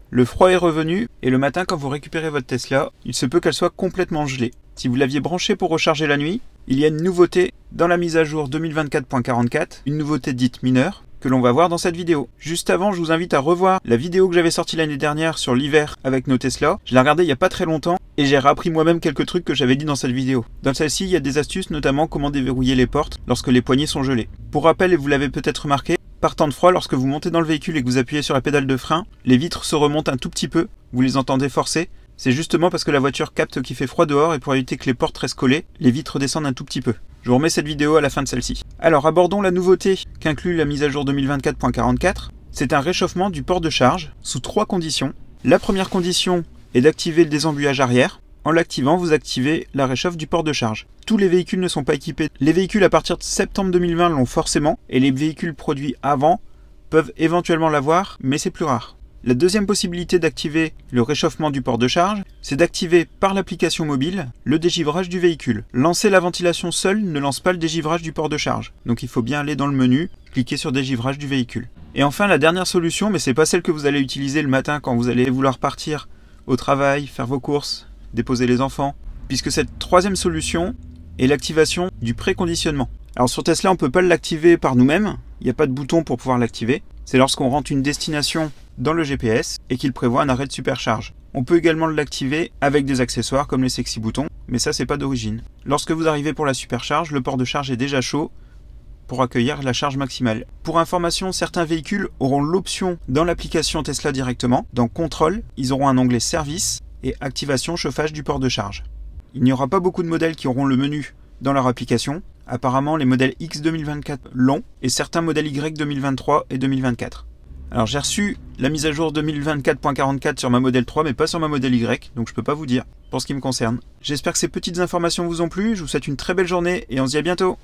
Le froid est revenu et le matin quand vous récupérez votre Tesla, il se peut qu'elle soit complètement gelée. Si vous l'aviez branchée pour recharger la nuit, il y a une nouveauté dans la mise à jour 2024.44, une nouveauté dite mineure, que l'on va voir dans cette vidéo. Juste avant, je vous invite à revoir la vidéo que j'avais sortie l'année dernière sur l'hiver avec nos Tesla. Je l'ai regardée il n'y a pas très longtemps et j'ai réappris moi-même quelques trucs que j'avais dit dans cette vidéo. Dans celle-ci, il y a des astuces, notamment comment déverrouiller les portes lorsque les poignées sont gelées. Pour rappel, et vous l'avez peut-être remarqué, par temps de froid, lorsque vous montez dans le véhicule et que vous appuyez sur la pédale de frein, les vitres se remontent un tout petit peu, vous les entendez forcer. C'est justement parce que la voiture capte qu'il fait froid dehors et pour éviter que les portes restent collées, les vitres descendent un tout petit peu. Je vous remets cette vidéo à la fin de celle-ci. Alors abordons la nouveauté qu'inclut la mise à jour 2024.44. C'est un réchauffement du port de charge sous 3 conditions. La première condition est d'activer le désembuyage arrière. En l'activant, vous activez la réchauffe du port de charge. Tous les véhicules ne sont pas équipés. Les véhicules à partir de septembre 2020 l'ont forcément et les véhicules produits avant peuvent éventuellement l'avoir, mais c'est plus rare. La deuxième possibilité d'activer le réchauffement du port de charge, c'est d'activer par l'application mobile le dégivrage du véhicule. Lancer la ventilation seule ne lance pas le dégivrage du port de charge. Donc il faut bien aller dans le menu, cliquer sur dégivrage du véhicule. Et enfin la dernière solution, mais c'est pas celle que vous allez utiliser le matin quand vous allez vouloir partir au travail, faire vos courses, déposer les enfants, puisque cette troisième solution est l'activation du préconditionnement. Alors sur Tesla, on ne peut pas l'activer par nous-mêmes, il n'y a pas de bouton pour pouvoir l'activer. C'est lorsqu'on rentre une destination dans le GPS et qu'il prévoit un arrêt de supercharge. On peut également l'activer avec des accessoires comme les sexy boutons, mais ça c'est pas d'origine. Lorsque vous arrivez pour la supercharge, le port de charge est déjà chaud pour accueillir la charge maximale. Pour information, certains véhicules auront l'option dans l'application Tesla directement. Dans Contrôle, ils auront un onglet Service et Activation chauffage du port de charge. Il n'y aura pas beaucoup de modèles qui auront le menu dans leur application. Apparemment, les modèles X 2024 l'ont et certains modèles Y 2023 et 2024. Alors j'ai reçu la mise à jour 2024.44 sur ma modèle 3 mais pas sur ma modèle Y, donc je peux pas vous dire pour ce qui me concerne. J'espère que ces petites informations vous ont plu, je vous souhaite une très belle journée et on se dit à bientôt.